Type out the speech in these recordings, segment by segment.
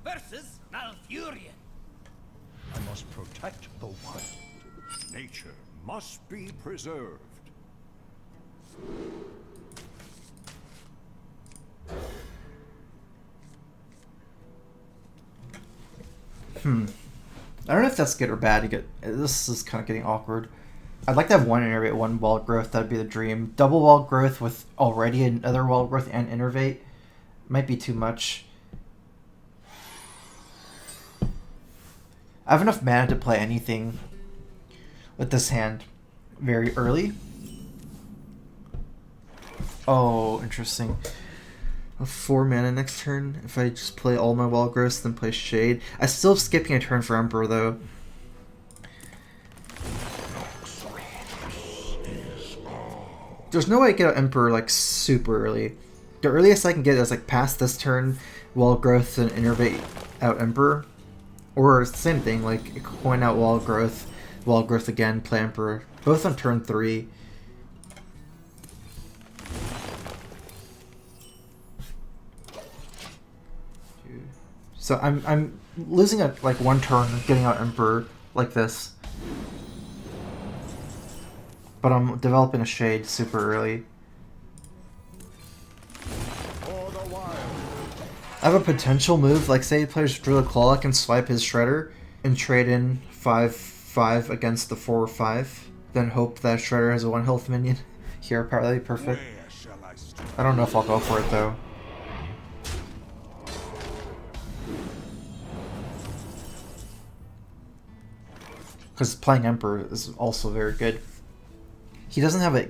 versus Malfurion. I must protect the wild. Nature must be preserved. I don't know if that's good or bad. This is kind of getting awkward. I'd like to have one innervate, one wild growth. That'd be the dream. Double wild growth with already another wild growth and innervate might be too much. I have enough mana to play anything with this hand very early. Oh, interesting. 4 mana next turn. If I just play all my wild growths, then play Shade. I'm still skipping a turn for Emperor though. There's no way I get an Emperor like super early. The earliest I can get is like past this turn, wild growth and innervate out Emperor. Or same thing, like coin out wild growth again, play Emperor. Both on turn 3. So I'm losing at like one turn, getting out Emperor like this. But I'm developing a Shade super early. I have a potential move, like say he plays Druid Claw, I can swipe his Shredder and trade in 5/5 against the 4/5. Then hope that Shredder has a 1 health minion. Here, probably perfect. I don't know if I'll go for it though. Because playing Emperor is also very good. He doesn't have a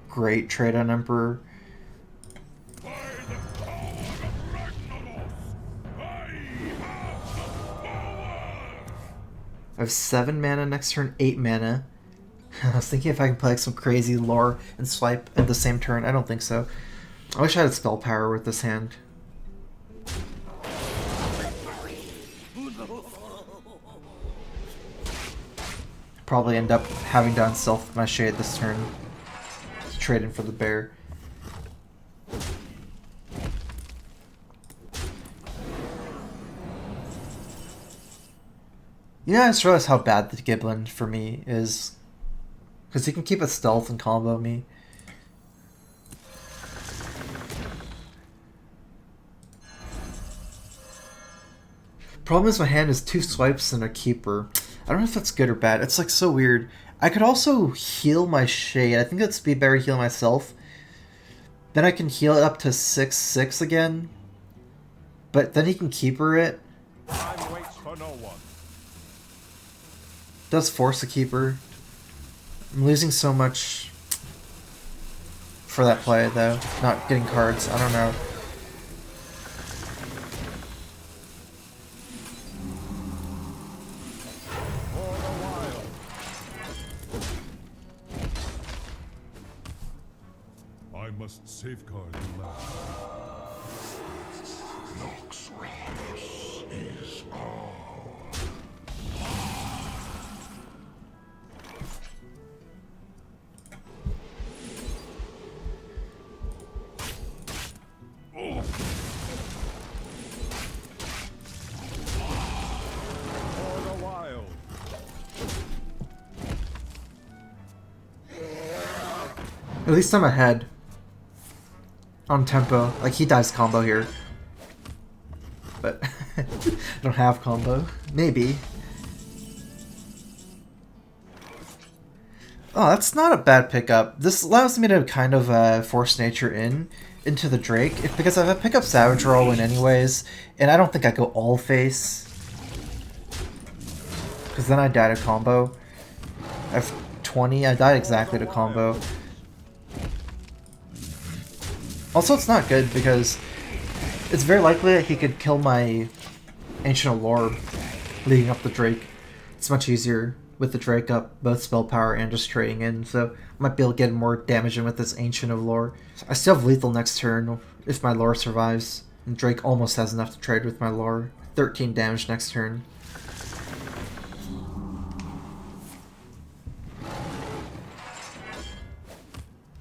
great trade on Emperor. I have 7 mana next turn, 8 mana. I was thinking if I can play like some crazy lore and swipe at the same turn. I don't think so. I wish I had spell power with this hand. Probably end up having to unself my Shade this turn to trade in for the bear. You know, I just realized how bad the Giblin for me is. Because he can keep a stealth and combo me. Problem is my hand is 2 swipes and a keeper. I don't know if that's good or bad. It's like so weird. I could also heal my Shade. I think that's be better heal myself. Then I can heal it up to 6/6 again. But then he can keeper it. Time waits for no one. Does force a keeper. I'm losing so much for that play though. Not getting cards. I don't know. I must safeguard the land. Is all. At least I'm ahead on tempo. Like, he dives combo here. But I don't have combo. Maybe. Oh, that's not a bad pickup. This allows me to kind of force nature into the Drake. Because if I pick up Savage Roll in anyways, and I don't think I go all face. Because then I die to combo. I have 20, I died exactly to combo. Also, it's not good because it's very likely that he could kill my Ancient of Lore leading up the Drake. It's much easier with the Drake up, both spell power and just trading in, so I might be able to get more damage in with this Ancient of Lore. I still have lethal next turn if my Lore survives, and Drake almost has enough to trade with my Lore. 13 damage next turn.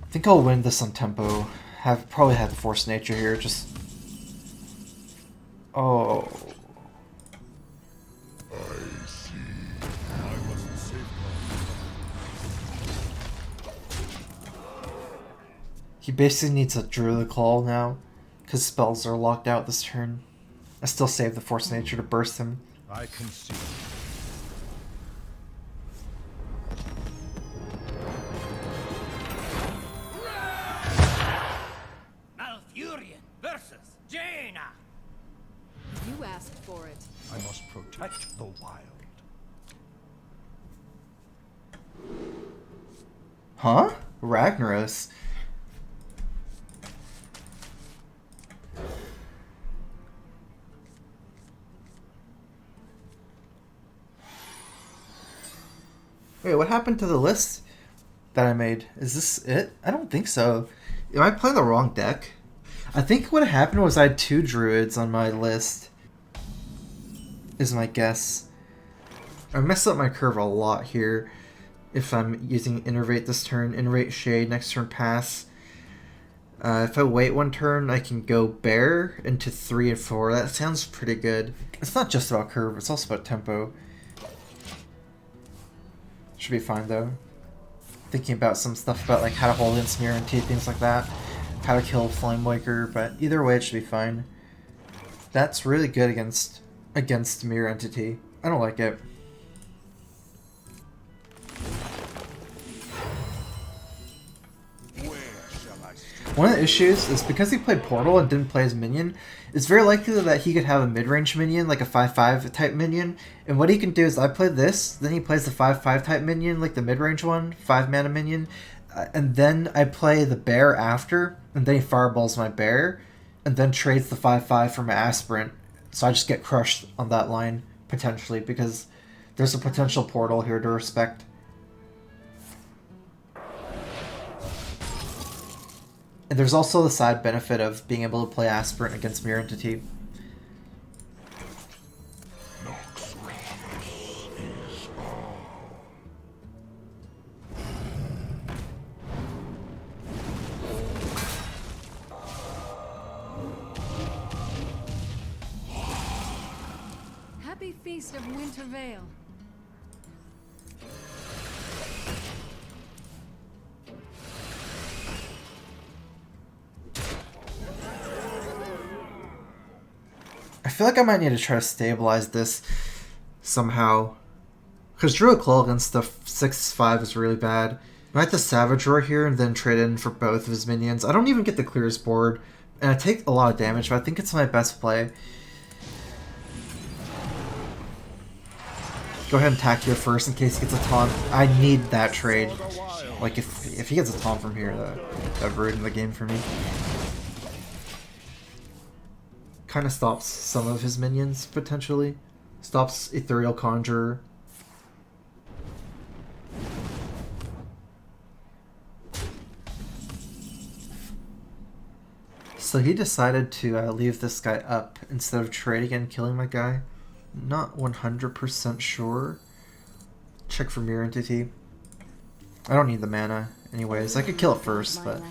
I think I'll win this on tempo. Probably have Force Nature here, just... Oh. I see. I must safeguard. He basically needs a Druid Claw now, because spells are locked out this turn. I still save the Force Nature to burst him. I can see. Malfurion versus Jaina. You asked for it. I must protect the wild. Huh? Ragnaros. Wait, what happened to the list that I made? Is this it? I don't think so. Am I playing the wrong deck? I think what happened was I had 2 druids on my list, is my guess. I messed up my curve a lot here if I'm using Innervate this turn. Innervate Shade, next turn Pass. If I wait 1 turn, I can go Bear into 3 and 4. That sounds pretty good. It's not just about curve, it's also about tempo. Should be fine though. Thinking about some stuff about like how to hold in Smear and T, things like that. How to kill Flamewaker, but either way it should be fine. That's really good against Mirror Entity. I don't like it. One of the issues is because he played Portal and didn't play his minion, it's very likely that he could have a mid-range minion, like a 5/5 type minion, and what he can do is I play this, then he plays the 5/5 type minion, like the mid-range one, 5 mana minion, and then I play the bear after, and then he fireballs my bear, and then trades the 5/5 for my aspirant, so I just get crushed on that line, potentially, because there's a potential portal here to respect. And there's also the side benefit of being able to play Aspirant against Mirror Entity. Happy Feast of Winter Vale. I feel like I might need to try to stabilize this somehow. Because Druid Claw against the 6/5 is really bad. I might the Savage Roar here and then trade in for both of his minions. I don't even get the clearest board. And I take a lot of damage, but I think it's my best play. Go ahead and attack here first in case he gets a taunt. I need that trade. Like, if he gets a taunt from here, that'd ruin the game for me. Kind of stops some of his minions, potentially. Stops Ethereal Conjurer. So he decided to leave this guy up instead of trading and killing my guy. Not 100% sure. Check for Mirror Entity. I don't need the mana anyways. I could kill it first, but...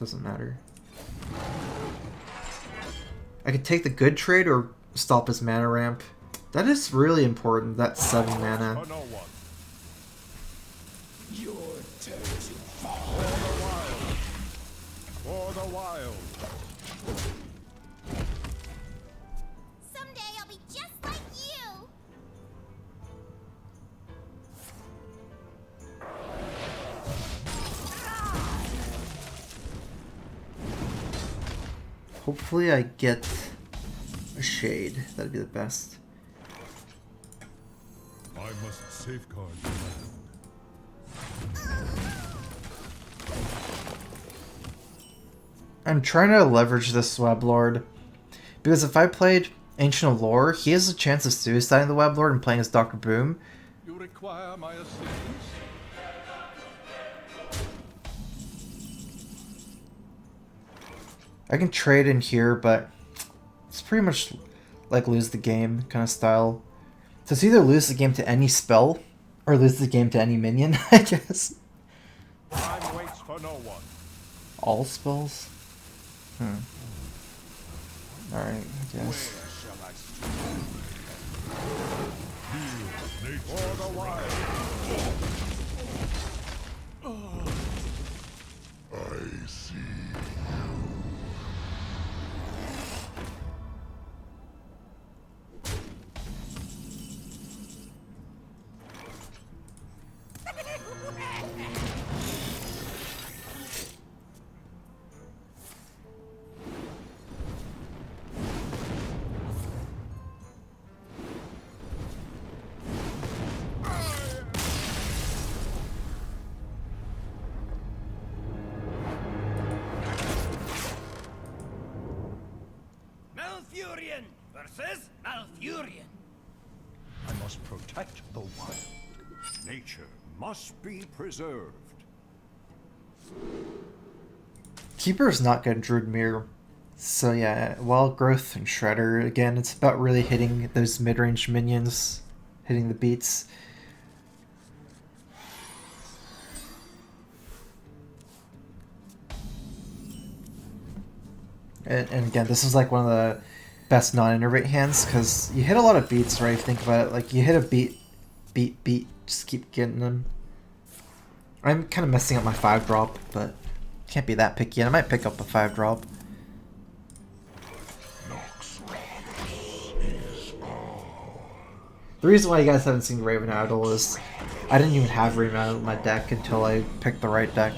doesn't matter. I could take the good trade or stop his mana ramp. That is really important, that 7 mana. Your turn to fall. For the wild. Someday I'll be just like you. Hopefully I get a shade. That'd be the best. I must safeguard the land. I'm trying to leverage this Weblord, because if I played Ancient of Lore, he has a chance of suiciding the Weblord and playing as Dr. Boom. You require my assistance? I can trade in here, but it's pretty much like lose the game kind of style. So it's either lose the game to any spell, or lose the game to any minion, I guess. Time waits for no one. all spells? Alright, I guess. I see. Malfurion versus Malfurion. I must protect the wild. Nature must be preserved. Keeper is not good in Druid Mirror. So yeah, Wild Growth and Shredder, again, it's about really hitting those mid-range minions, hitting the beats. And again, this is like one of the best non-innervate hands, because you hit a lot of beats, right? If you think about it, like you hit a beat, just keep getting them. I'm kind of messing up my 5-drop, but can't be that picky, and I might pick up a 5-drop. The reason why you guys haven't seen Raven Idol is I didn't even have Raven Idol in my deck until I picked the right deck.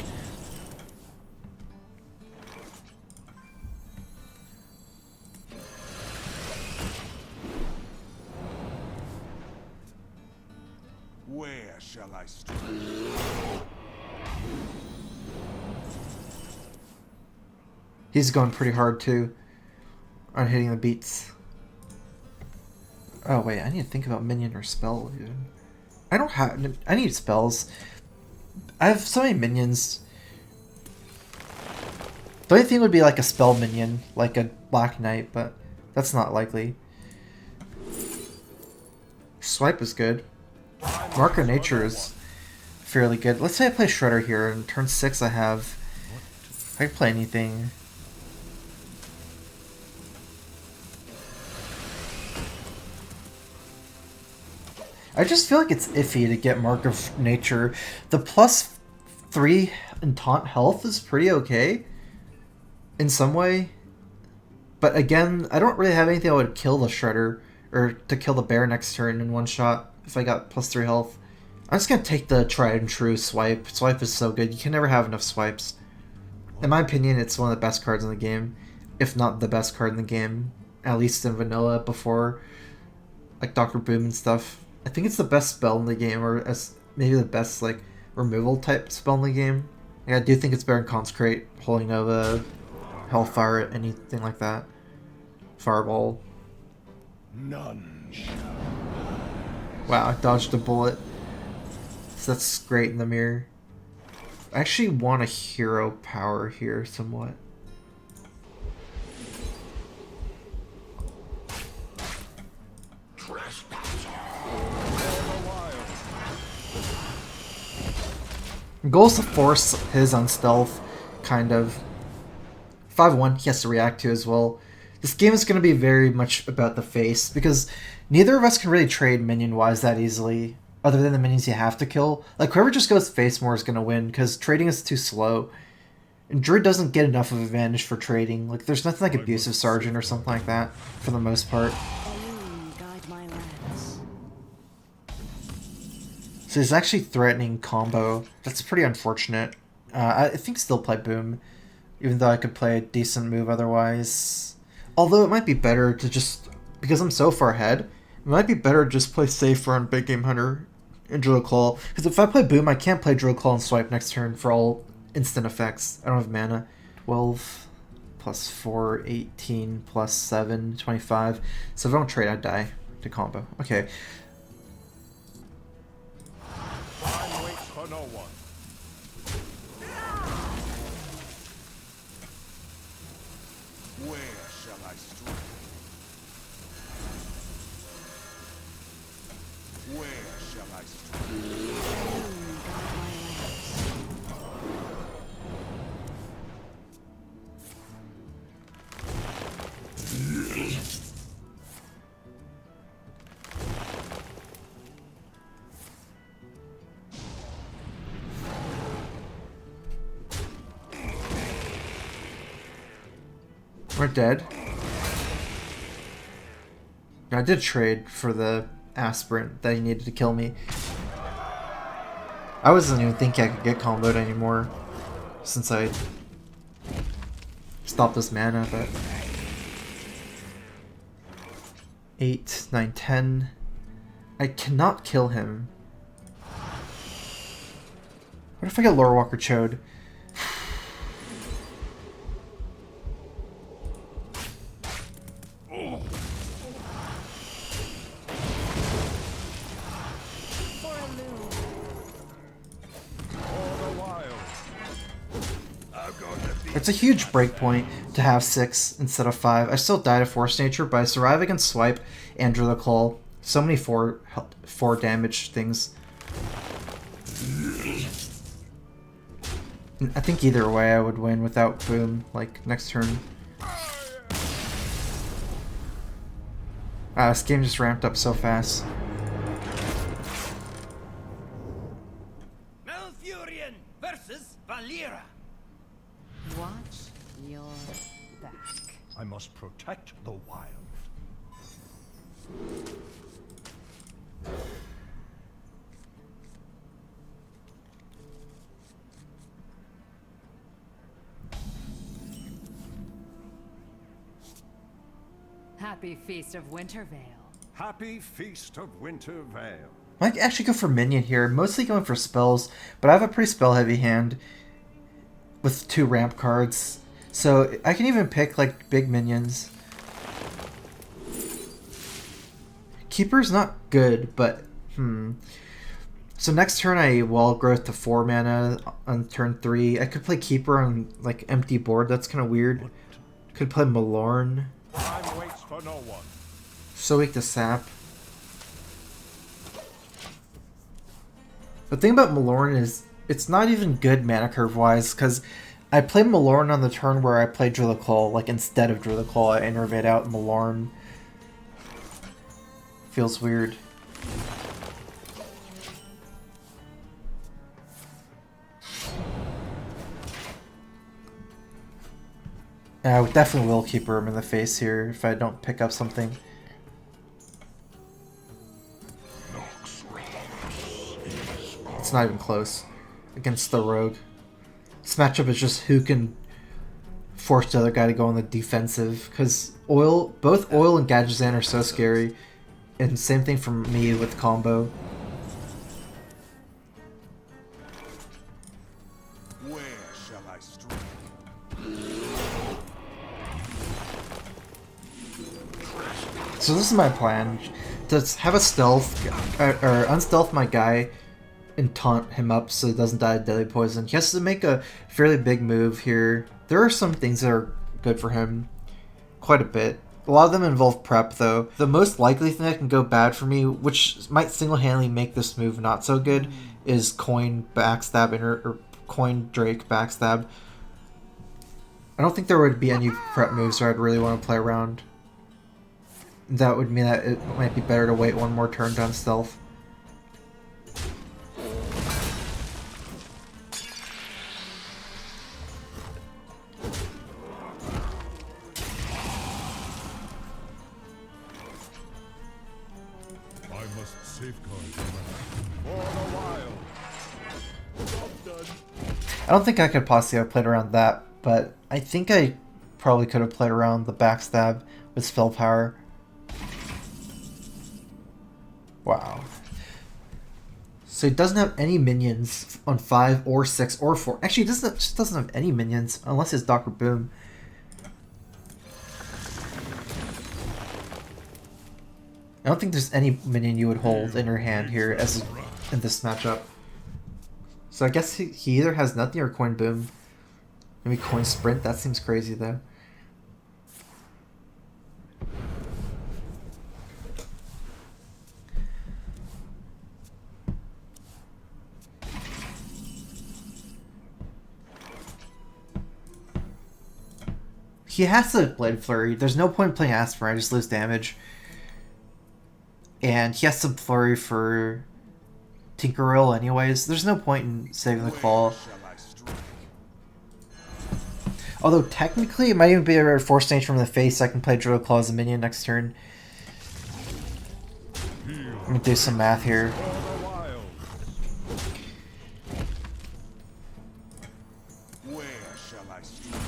Where shall I strike? He's going pretty hard too on hitting the beats. Oh wait, I need to think about minion or spell, dude. I don't have... I need spells. I have so many minions. The only thing would be like a spell minion, like a Black Knight, but that's not likely. Swipe is good. Mark of Nature is fairly good. Let's say I play Shredder here, and turn 6 I have... I can play anything. I just feel like it's iffy to get Mark of Nature. The +3 in taunt health is pretty okay in some way. But again, I don't really have anything that would kill the Shredder or to kill the bear next turn in one shot if I got +3 health. I'm just going to take the tried and true Swipe. Swipe is so good. You can never have enough swipes. In my opinion, it's one of the best cards in the game. If not the best card in the game. At least in vanilla before like Dr. Boom and stuff. I think it's the best spell in the game, or as maybe the best like removal type spell in the game. Like, I do think it's better than Consecrate, Holy Nova, Hellfire, anything like that. Fireball. None shall. Wow, I dodged a bullet. So that's great in the mirror. I actually want a hero power here somewhat. Goal is to force his on stealth, kind of. 5-1, he has to react to as well. This game is going to be very much about the face, because neither of us can really trade minion-wise that easily, other than the minions you have to kill. Like, whoever just goes face more is going to win, because trading is too slow. And Druid doesn't get enough of an advantage for trading. Like, there's nothing like Abusive Sergeant or something like that, for the most part. So he's actually threatening combo. That's pretty unfortunate. I think still play Boom, even though I could play a decent move otherwise. Although it might be better to just, because I'm so far ahead, it might be better to just play safer on Big Game Hunter and Drill Claw. Because if I play Boom, I can't play Drill Claw and Swipe next turn for all instant effects. I don't have mana. 12 plus 4, 18 plus 7, 25. So if I don't trade, I die to combo. Okay. I wait for no one. Where shall I strike? Where shall I strike? We're dead. I did trade for the aspirant that he needed to kill me. I wasn't even thinking I could get comboed anymore since I stopped this mana, but 8, 9, 10. I cannot kill him. What if I get Lore Walker Chode? It's a huge breakpoint to have 6 instead of 5. I still died of Force Nature, but I survive against Swipe and Drill the Claw. So many 4 damage things. I think either way I would win without Boom, like, next turn. This game just ramped up so fast. Malfurion versus Valera. Watch your back. I must protect the wild. Happy Feast of Wintervale. Happy Feast of Winter Vale. I might actually go for minion here, mostly going for spells, but I have a pretty spell heavy hand with 2 ramp cards, so I can even pick like big minions. Keeper's not good, but so next turn I wall growth to 4 mana on turn 3. I could play Keeper on like empty board, that's kind of weird. Could play Malorn. Time waits for no one. So weak to sap. The thing about Malorn is it's not even good mana curve wise, because I play Malorn on the turn where I play Drill the Claw, like instead of Drill the Claw I innervate out Malorn. Feels weird. I definitely will Keeper him in the face here if I don't pick up something. It's not even close against the rogue. This matchup is just who can force the other guy to go on the defensive, because both Oil and Gadgetzan are so scary, and same thing for me with combo. Where shall I strike? So this is my plan: to have a stealth or unstealth my guy and taunt him up so he doesn't die of deadly poison. He has to make a fairly big move here. There are some things that are good for him, quite a bit. A lot of them involve prep though. The most likely thing that can go bad for me, which might single-handedly make this move not so good, is Coin Backstab or Coin Drake Backstab. I don't think there would be any prep moves where I'd really want to play around. That would mean that it might be better to wait one more turn to unstealth. I don't think I could possibly have played around that, but I think I probably could have played around the backstab with spell power. Wow. So he doesn't have any minions on 5 or 6 or 4. Actually, he just doesn't have any minions unless it's Dr. Boom. I don't think there's any minion you would hold in your hand here as in this matchup. So I guess he either has nothing or Coin Boom. Maybe Coin Sprint, that seems crazy though. He has to Blade Flurry. There's no point in playing Aspirin, I just lose damage. And he has to Flurry for Tinkerbell anyways. There's no point in saving the claw. Although technically it might even be a Force Nature from the face. I can play Druid Claw as a minion next turn. Let me do some math here.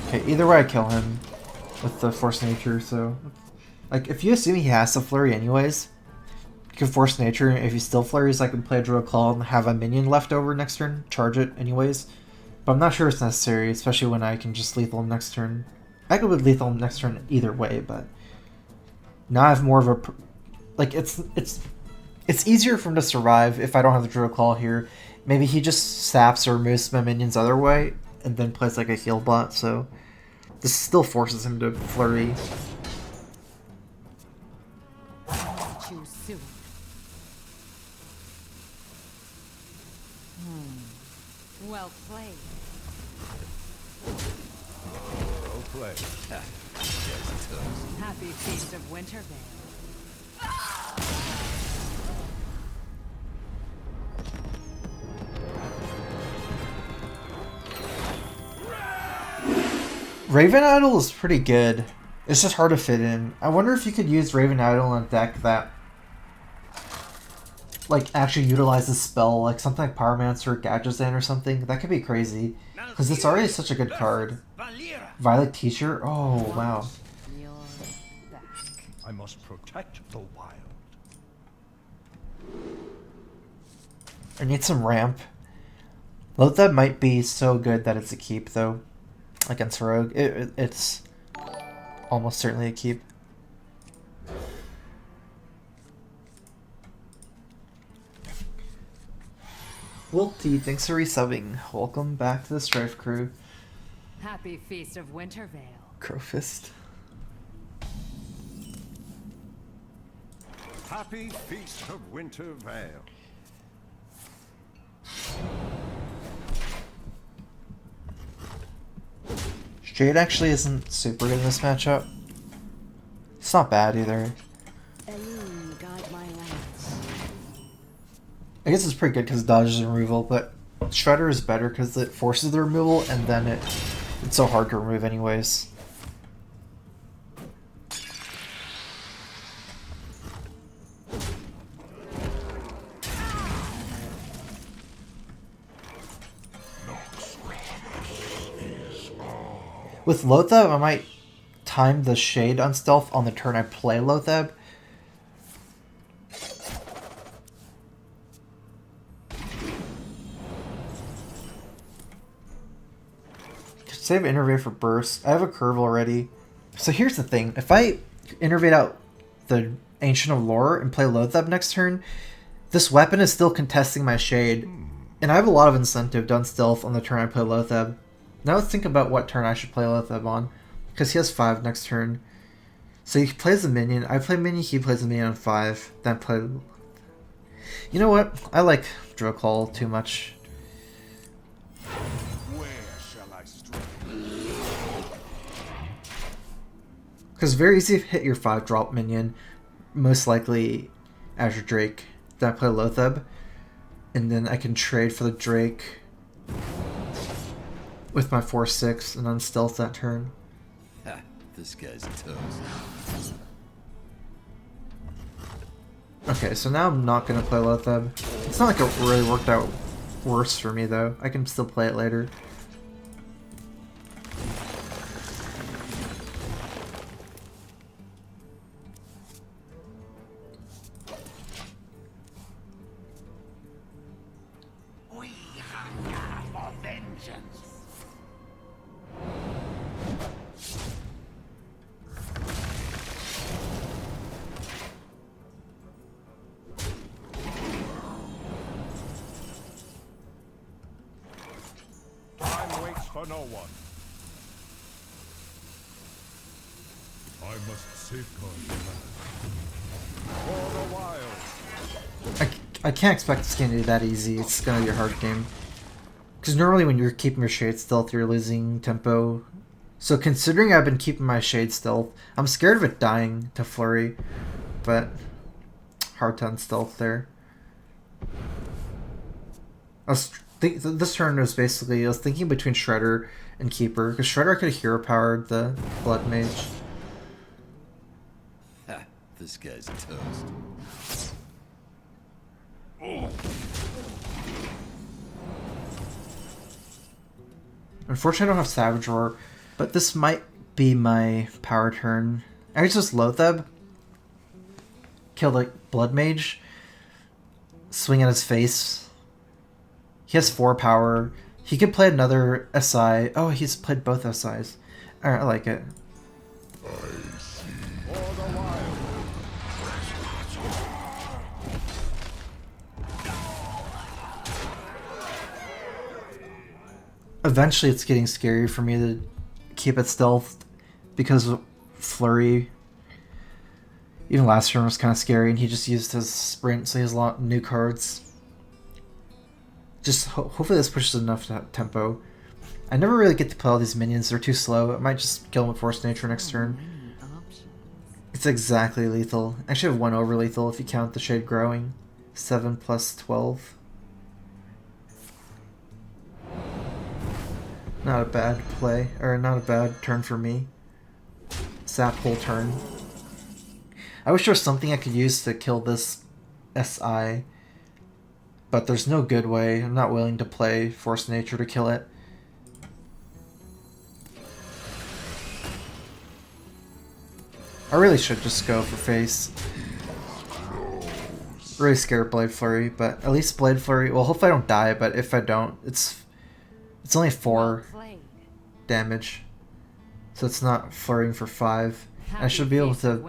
Okay, either way I kill him with the Force Nature, so... Like, if you assume he has to flurry anyways, you can Force Nature. If he still flurries, I can play Druid Claw and have a minion left over next turn, charge it anyways. But I'm not sure it's necessary, especially when I can just lethal him next turn. I could with lethal him next turn either way, but... Now I have more of a... Like, it's easier for him to survive if I don't have the Druid Claw here. Maybe he just saps or moves my minions other way, and then plays like a heal bot, so... This still forces him to flurry. Too soon. Well played. Well played. Happy Feast of Wintervale. Raven Idol is pretty good. It's just hard to fit in. I wonder if you could use Raven Idol in a deck that like actually utilizes the spell, like something like Pyromancer or Gadgetzan or something. That could be crazy. Because it's already such a good card. Violet Teacher? Oh, wow. You're back. I must protect the wild. I need some ramp. Loatheb might be so good that it's a keep, though. Against Rogue. It's almost certainly a keep. Wilty, thanks for resubbing. Welcome back to the StrifeCro. Happy Feast of Wintervale. Crowfist. Happy Feast of Wintervale. Jade actually isn't super good in this matchup. It's not bad either. I guess it's pretty good because it dodges removal, but Shredder is better because it forces the removal and then it's so hard to remove anyways. With Loatheb, I might time the Shade on Stealth on the turn I play Loatheb. Save Innervate for Burst. I have a curve already. So here's the thing. If I Innervate out the Ancient of Lore and play Loatheb next turn, this weapon is still contesting my Shade. And I have a lot of incentive to unstealth on the turn I play Loatheb. Now let's think about what turn I should play Loatheb on. Because he has 5 next turn. So he plays a minion. I play minion, he plays a minion on 5. Then play... You know what? I like Druid Claw too much. Because very easy to hit your 5-drop minion. Most likely Azure Drake. Then I play Loatheb. And then I can trade for the Drake with my 4/6 and unstealth that turn. Ha, this guy's toast. Okay, so now I'm not going to play Loatheb. It's not like it really worked out worse for me though. I can still play it later. For no one. I must safeguard the land. For a while. I can't expect this game to be that easy. It's gonna be a hard game. Because normally when you're keeping your Shade Stealth, you're losing tempo. So considering I've been keeping my Shade Stealth, I'm scared of it dying to Flurry. But hard to unstealth there. This turn was basically, I was thinking between Shredder and Keeper, because Shredder could have hero powered the Blood Mage. Ha, this guy's toast. Unfortunately, I don't have Savage Roar, but this might be my power turn. I just Loatheb, kill the Blood Mage, swing at his face. He has 4 power. He could play another SI. Oh, he's played both SIs. Alright, I like it. Eventually it's getting scary for me to keep it stealthed because of Flurry. Even last turn was kind of scary and he just used his sprint, so he has a lot of new cards. Just hopefully this pushes enough tempo. I never really get to play all these minions, they're too slow. I might just kill them with Force Nature next turn. It's exactly lethal. I should have 1 over lethal if you count the Shade Growing. 7 plus 12. Not a bad play, or not a bad turn for me. Sap whole turn. I wish there was something I could use to kill this SI, but there's no good way. I'm not willing to play Force Nature to kill it. I really should just go for face. Really scared of Blade Flurry, but at least Blade Flurry, well hopefully I don't die, but if I don't, it's only 4 damage. So it's not flurrying for 5. I should be able to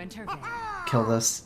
kill this.